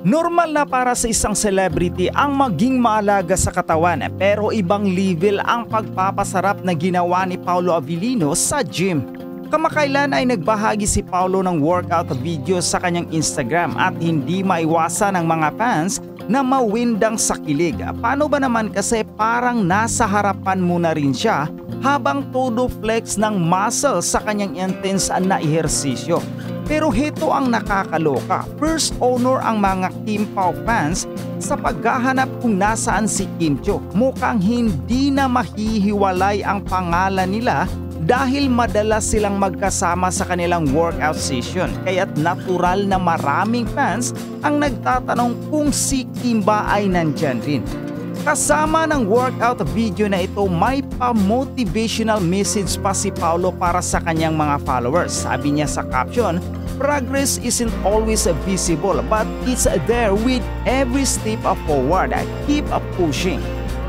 Normal na para sa isang celebrity ang maging maalaga sa katawan pero ibang level ang pagpapasarap na ginawa ni Paolo Abilino sa gym. Kamakailan ay nagbahagi si Paolo ng workout video sa kanyang Instagram at hindi maiwasan ng mga fans na mawindang sa kilig. Paano ba naman kasi parang nasa harapan mo na rin siya habang todo flex ng muscle sa kanyang intense na ehersisyo. Pero heto ang nakakaloka, first honor ang mga Kim Pao fans sa paghahanap kung nasaan si Kim Chiu. Mukhang hindi na mahihiwalay ang pangalan nila dahil madalas silang magkasama sa kanilang workout session. Kaya't natural na maraming fans ang nagtatanong kung si Kim ba ay nandyan rin. Kasama ng workout video na ito, may pa-motivational message pa si Paolo para sa kanyang mga followers. Sabi niya sa caption, "Progress isn't always visible but it's there with every step forward. Keep pushing."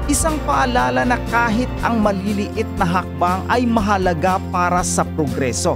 Isang paalala na kahit ang maliliit na hakbang ay mahalaga para sa progreso.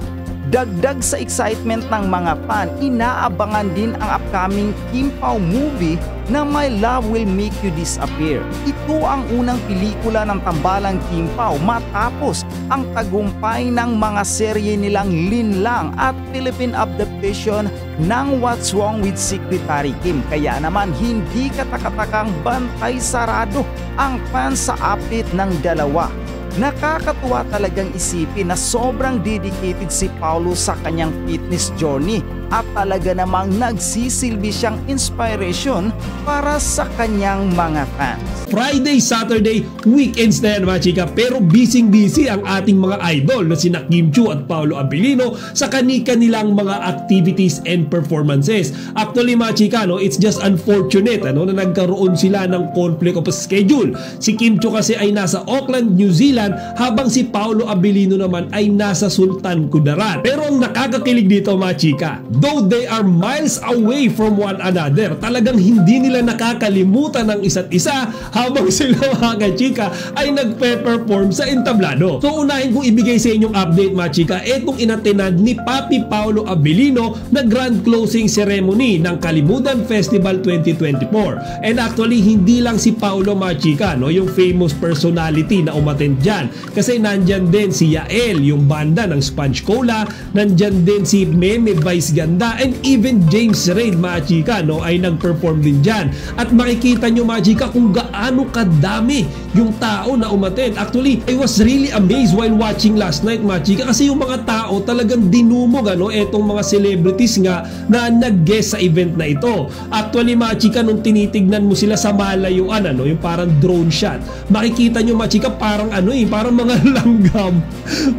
Dagdag sa excitement ng mga fan, inaabangan din ang upcoming Kim Pao movie na My Love Will Make You Disappear. Ito ang unang pelikula ng tambalang Kim Pao matapos ang tagumpay ng mga serye nilang Linlang at Philippine adaptation ng What's Wrong with Secretary Kim. Kaya naman hindi katakatakang bantay sarado ang fans sa update ng dalawa. Nakakatuwa talagang isipin na sobrang dedicated si Paolo sa kanyang fitness journey at talaga namang nagsisilbi siyang inspiration para sa kanyang mga fans. Friday, Saturday, weekends na yan mga chika, pero busy ang ating mga idol na sina Kim Chiu at Paolo Abilino sa kani-kanilang mga activities and performances. Actually mga chika, it's just unfortunate na nagkaroon sila ng conflict of schedule. Si Kim Chiu kasi ay nasa Auckland, New Zealand, habang si Paolo Abilino naman ay nasa Sultan Kudarat. Pero ang nakakakilig dito mga chika, though they are miles away from one another, talagang hindi nila nakakalimutan ng isa't isa habang sila mga chika ay nagpe-perform sa entablado. So unahin kong ibigay sa inyong update mga chika, etong inatenad ni Papi Paolo Abilino na grand closing ceremony ng Kalimutan Festival 2024. And actually hindi lang si Paolo mga chika, yung famous personality na umattend dyan, kasi nandyan din si Yael, yung banda ng Sponge Cola, nandyan din si Meme Vice Ganda, and even James Reid mga chika ay nag-perform din dyan. At makikita nyo mga chika kung gaano kadami yung tao na umattend. Actually, I was really amazed while watching last night mga chika, kasi yung mga tao talagang dinumog etong mga celebrities nga na nag-guest sa event na ito. Actually mga chika, nung tinitignan mo sila sa malayuan, yung parang drone shot, makikita nyo mga chika parang parang mga langgam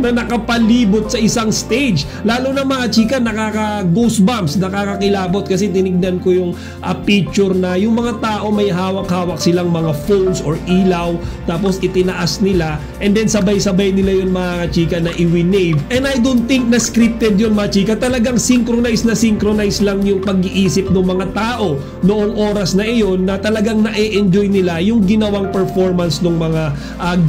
na nakapalibot sa isang stage. Lalo na mga chika, nakaka-goosebumps, nakakakilabot, kasi tinignan ko yung picture na yung mga tao may hawak-hawak silang mga phones or ilaw, tapos itinaas nila, and then sabay-sabay nila yun mga chika na i-wave. And I don't think na scripted yun mga chika, talagang synchronize lang yung pag-iisip ng mga tao noong oras na iyon, na talagang na-enjoy nila yung ginawang performance ng mga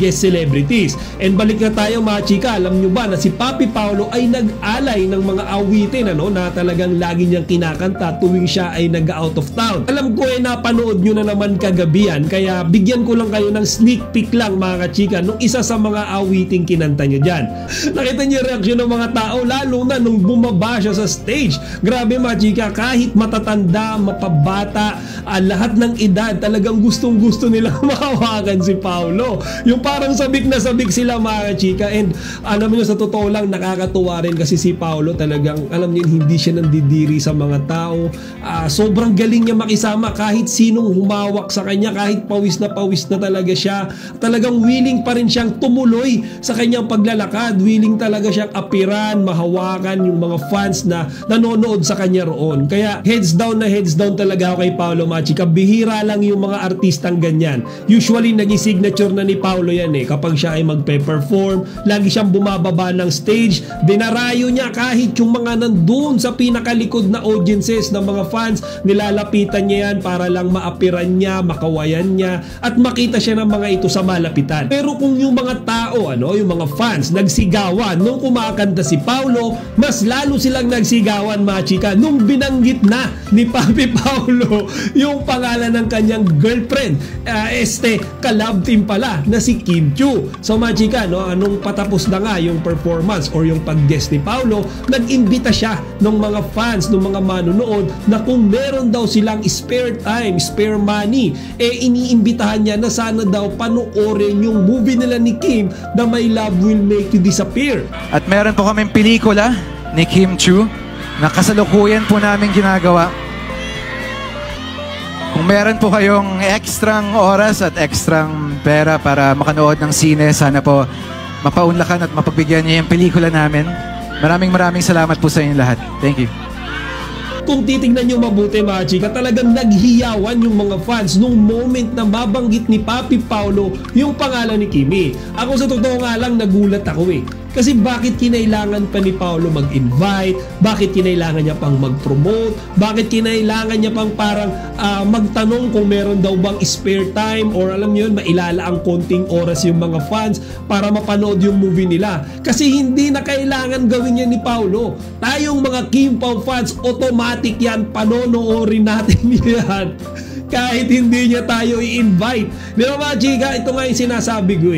guest celebrities. And balik na tayo mga chika, alam nyo ba na si Papi Paolo ay nag-alay ng mga awitin na talagang lagi niyang kinakanta tuwing siya ay nag-out of town. Alam ko napanood nyo na naman kagabihan, kaya bigyan ko lang kayo ng sneak peek lang mga chika nung isa sa mga awiting kinanta nyo dyan. Nakita nyo yung reaksyon ng mga tao, lalo na nung bumaba siya sa stage. Grabe mga chika, kahit matatanda, mapabata, lahat ng edad, talagang gustong-gusto nila mahawakan si Paolo. Yung parang sabik na sabik sila mga chika. And alam nyo, sa totoo lang, nakakatuwa rin kasi si Paolo talagang, alam nyo, hindi siya nandidiri sa mga tao. Sobrang galing niya makisama kahit sinong humawak sa kanya, kahit pawis na talaga siya. Talagang willing pa rin siyang tumuloy sa kanyang paglalakad. Willing talaga siyang apiran, mahawakan yung mga fans na nanonood sa kanya roon. Kaya heads down talaga ako kay Paolo mga chika. Bihira lang yung mga artistang ganyan. Usually naging signature na ni Paolo yan kapag siya ay magpe-perform, lagi siyang bumababa ng stage, dinarayo niya kahit yung mga nandun sa sa pinakalikod na audiences ng mga fans, nilalapitan niya yan para lang maapiran niya, makawayan niya, at makita siya ng mga ito sa malapitan. Pero kung yung mga tao, yung mga fans, nagsigawan nung kumakanta si Paulo, mas lalo silang nagsigawan, mga chika, nung binanggit na ni Papi Paulo yung pangalan ng kanyang girlfriend, ka-love team pala na si Kim Chiu. So mga chika, anong patapos na nga yung performance or yung pag-guest ni Paulo, nag-imbita siya ng mga fans, ng mga manonood, na kung meron daw silang spare time, spare money, iniimbitahan niya na sana daw panoorin yung movie nila ni Kim na My Love Will Make You Disappear. At meron po kaming pelikula ni Kim Chiu na kasalukuyan po namin ginagawa. Kung meron po kayong ekstrang oras at ekstrang pera para makanood ng sine, sana po mapaunlakan at mapagbigyan niyo yung pelikula namin. Maraming salamat po sa inyo lahat. Thank you. Kung titignan nyo mabuti, mga chika, talagang naghiyawan yung mga fans nung moment na mabanggit ni Papi Paulo yung pangalan ni Kimi. Ako sa totoo nga lang, nagulat ako Kasi bakit kinailangan pa ni Paulo mag-invite? Bakit kinailangan niya pang mag-promote? Bakit kinailangan niya pang parang magtanong kung meron daw bang spare time, or alam niyo yun, mailalaang konting oras yung mga fans para mapanood yung movie nila? Kasi hindi na kailangan gawin yan ni Paulo. Tayong mga Kim Pao fans, automatic yan, panonoorin natin yan. Kahit hindi niya tayo i-invite. Di ba mga chika, ito nga yung sinasabi ko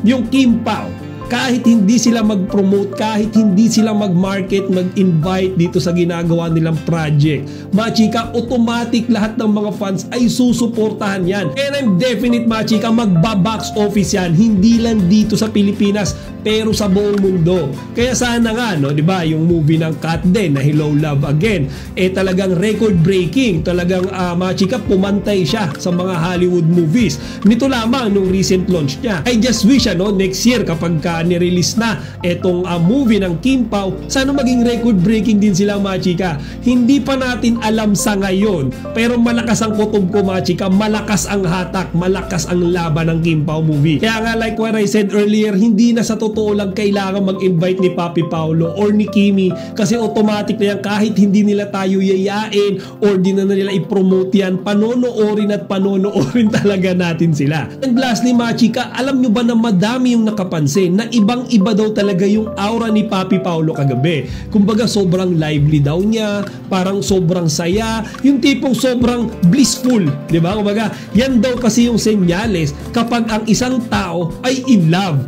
Yung Kim Pao, kahit hindi sila mag-promote, kahit hindi sila mag-market, mag-invite dito sa ginagawa nilang project, mga chika, automatic lahat ng mga fans ay susuportahan yan. And I'm definite, mga chika, magba-box office yan, hindi lang dito sa Pilipinas, pero sa buong mundo. Kaya sana nga, di ba, yung movie ng Kat din na Hello Love Again, talagang record-breaking, talagang mga chika, pumantay siya sa mga Hollywood movies. Nito lamang nung recent launch niya. I just wish, next year kapag nirelease na etong movie ng Kim Pao, sana maging record-breaking din sila, mga chika. Hindi pa natin alam sa ngayon, pero malakas ang kutob ko, mga chika, malakas ang hatak, malakas ang laban ng Kim Pao movie. Kaya nga, like what I said earlier, hindi na sa totoo lang kailangan mag-invite ni Papi Paulo or ni Kimi, kasi automatic na yan, kahit hindi nila tayo yayain or di na nila i-promote yan, panonoorin at panonoorin talaga natin sila. And lastly, mga chika, alam nyo ba na madami yung nakapansin na ibang-iba daw talaga yung aura ni Papi Paulo kagabi. Kumbaga sobrang lively daw niya, parang sobrang saya, yung tipong sobrang blissful, di ba? Kumbaga, yan daw kasi yung senyales kapag ang isang tao ay in love.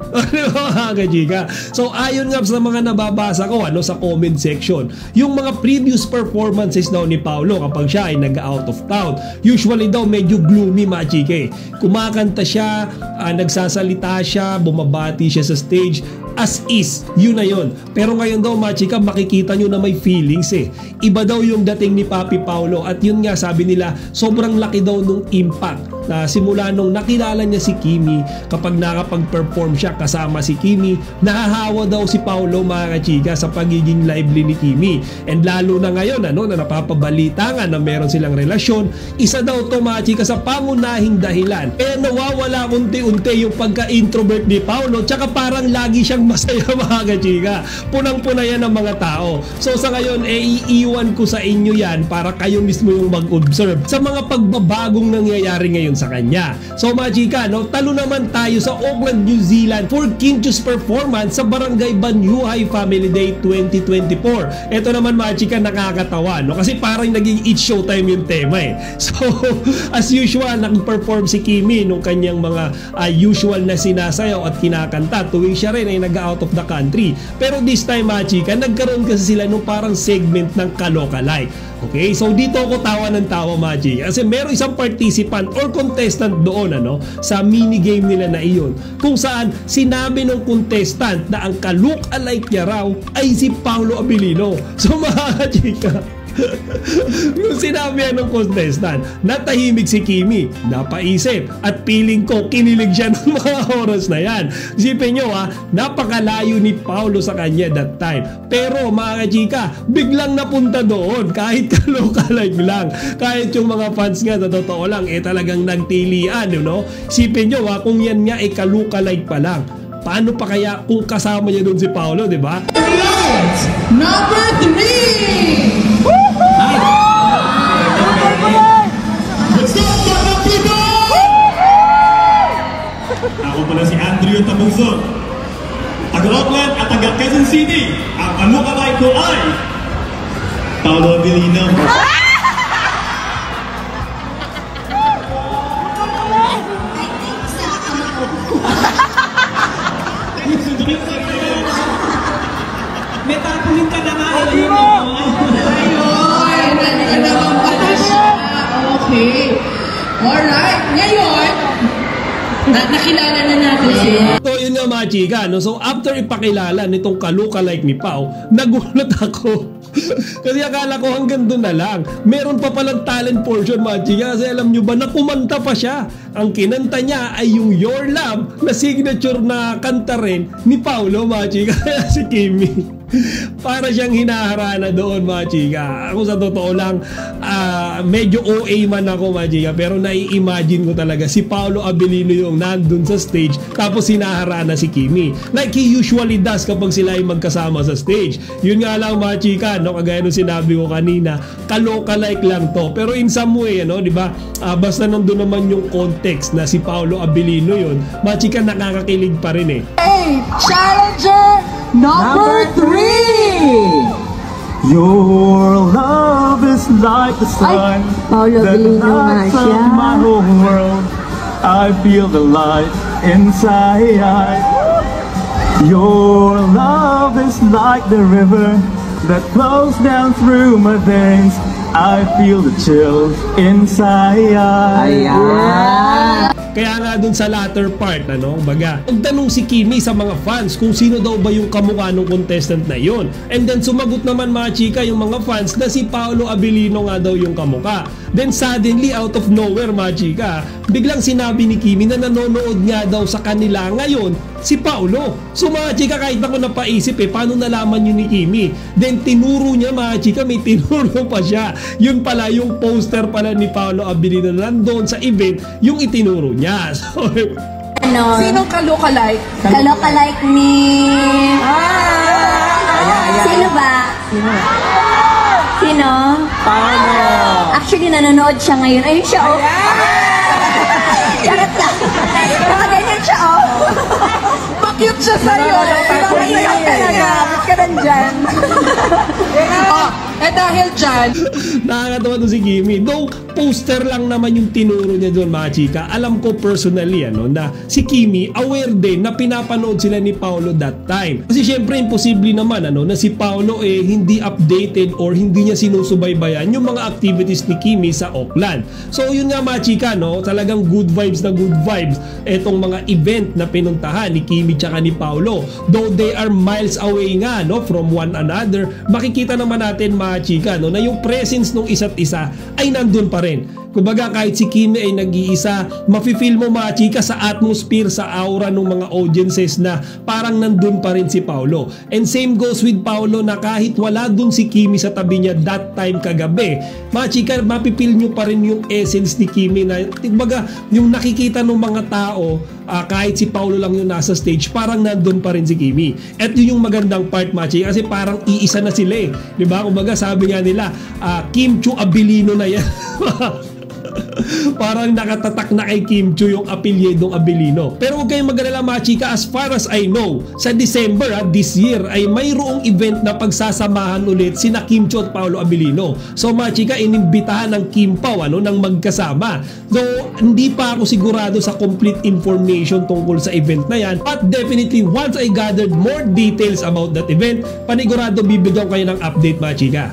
So ayon nga sa mga nababasa ko sa comment section, yung mga previous performances daw ni Paulo kapag siya ay nag-out of town, usually daw medyo gloomy, mga chika. Kumakanta siya, nagsasalita siya, bumabati siya sa stage as is, yun na yun. Pero ngayon daw, mga chika, makikita nyo na may feelings Iba daw yung dating ni Papi Paulo, at yun nga sabi nila, sobrang laki daw nung impact na simula nung nakilala niya si Kimi, kapag nakapag-perform siya kasama si Kimi, nahahawa daw si Paulo, mga chika, sa pagiging lively ni Kimi. And lalo na ngayon, na napapabalita nga na meron silang relasyon, isa daw to, mga chika, sa pangunahing dahilan. Nawawala unti-unti yung pagka-introvert ni Paulo, tsaka parang lagi siyang masaya, mga chika. Punang-puna yan ng mga tao. So sa ngayon, iiwan ko sa inyo yan para kayo mismo yung mag-observe sa mga pagbabagong nangyayari ngayon sa kanya. So mga chika, talo naman tayo sa Auckland, New Zealand for Kim Chiu's performance sa Barangay Banyuhay Family Day 2024. Ito naman, mga chika, nakakatawa, kasi parang naging It's Showtime yung tema So as usual, nag-perform si Kimi nung kanyang mga usual na sinasayaw at kinakanta tuwing siya rin ay nag-out of the country. Pero this time, mga chika, nagkaroon kasi sila nung parang segment ng Kalokalike. Okay, so dito ako tawa ng tawa, mga chika, kasi meron isang participant or contestant doon sa mini game nila na iyon, kung saan sinabi ng contestant na ang ka-look-alike niya raw ay si Paulo Abilino. So mga chika, nung sinabi yan ng contestant, natahimik si Kimi, napaisip, at feeling ko kinilig siya ng mga oras na yan. Isipin nyo napakalayo ni Paulo sa kanya that time. Pero mga chika, biglang napunta doon, kahit kalokalike lang, kahit yung mga fans nga, sa totoo lang, talagang nagtilian, Isipin nyo kung yan nga kalokalike pa lang, Paano pa kaya kung kasama niya doon si Paolo, di ba? Number 3! Ako pala si Andrew Tabunzon, taga-Auckland at taga-Quezon City. Ang kamukamay ko ay Paolo Abilino. May tapunin ka na nga. Ayun, nandito naman pala siya. Okay. Alright, ngayon, nakilala na natin siya. So yun nga mga chika, no? So after ipakilala nitong ka-lookalike ni Pao, nagulat ako. Kasi akala ko hanggang doon na lang. Meron pa palang talent portion mga chika. Kasi alam nyo ba na kumanta pa siya. Ang kinanta niya ay yung Your Love na signature na kanta rin ni Paolo mga chika. Kaya si Kimi para siyang hinaharana doon mga chika. Ako sa totoo lang, medyo OA man ako mga chika, pero nai-imagine ko talaga si Paolo Abilino yung nandun sa stage tapos hinaharana si Kimi like he usually does kapag sila ay magkasama sa stage. Yun nga lang mga chika, no, kagaya nung sinabi ko kanina, kaloka-like lang to, pero in some way, ano, di ba, basta nandun naman yung context na si Paolo Abilino yun, mga chika, nakakakilig pa rin eh. Hey, challenger number 3! Your love is like the sun Paolo that Abilino nga lights siya. up my whole world. I feel the light inside. Your love is like the river that flows down through my veins. I feel the chill inside. Kaya nga dun sa latter part, ano, baga, nagtanong si Kimi sa mga fans kung sino daw ba yung kamukha ng contestant na yon. And then sumagot naman mga chika yung mga fans na si Paolo Abilino nga daw yung kamukha. Then suddenly, out of nowhere mga chika, biglang sinabi ni Kimi na nanonood nga daw sa kanila ngayon si Paolo. So mga chika, kahit ako napaisip paano nalaman yun ni Kimi? Then tinuro niya mga chika, may tinuro pa siya. Yun pala yung poster pala ni Paolo Abilino na nandun sa event, yung itinuro niya. So, Ano? Sinong ka-lookalike? Kaloka-like ni... Sino ba? Sino? Paolo. Actually, nanonood siya ngayon. Ayun siya, oh. Charot lang. Nakaganyan siya, oh. Pa-cute siya sa'yo. Nakaganyan talaga. Ba't ka nandyan? Dahil dyan, nakakatawa to si Kimi. Though poster lang naman yung tinuro niya doon mga chika, alam ko personally na si Kimi aware din na pinapanood sila ni Paolo that time. Kasi syempre imposible naman na si Paolo hindi updated or hindi niya sinusubaybayan yung mga activities ni Kimi sa Auckland. So yun nga mga chika, talagang good vibes na good vibes etong mga event na pinuntahan ni Kimi tsaka ni Paolo. Though they are miles away nga from one another, makikita naman natin mga chika na yung presence ng isa't isa ay nandun pa rin. Kumbaga kahit si Kimi ay nag-iisa, mafe-feel mo mga chika sa atmosphere, sa aura ng mga audiences na parang nandun pa rin si Paolo. And same goes with Paolo na kahit wala dun si Kimi sa tabi niya that time kagabi, mga chika, mafe-feel nyo pa rin yung essence ni Kimi na kumbaga yung nakikita ng mga tao, kahit si Paolo lang yung nasa stage, parang nandun pa rin si Kimi. At yun yung magandang part mga chika, kasi parang iisa na sila diba? Kumbaga sabi nga nila, Kim Chu Abilino na yan. Parang nakatatak na kay Kim Chu yung apelyedong Abilino. Pero huwag kayong mag-alala mga chika, as far as I know, sa December this year ay mayroong event na pagsasamahan ulit sina Kim Chu at Paolo Abilino. So mga chika, inimbitahan ng Kim Pao ng magkasama. So hindi pa ako sigurado sa complete information tungkol sa event na yan, but definitely once I gathered more details about that event, panigurado bibigyan kayo ng update mga chika.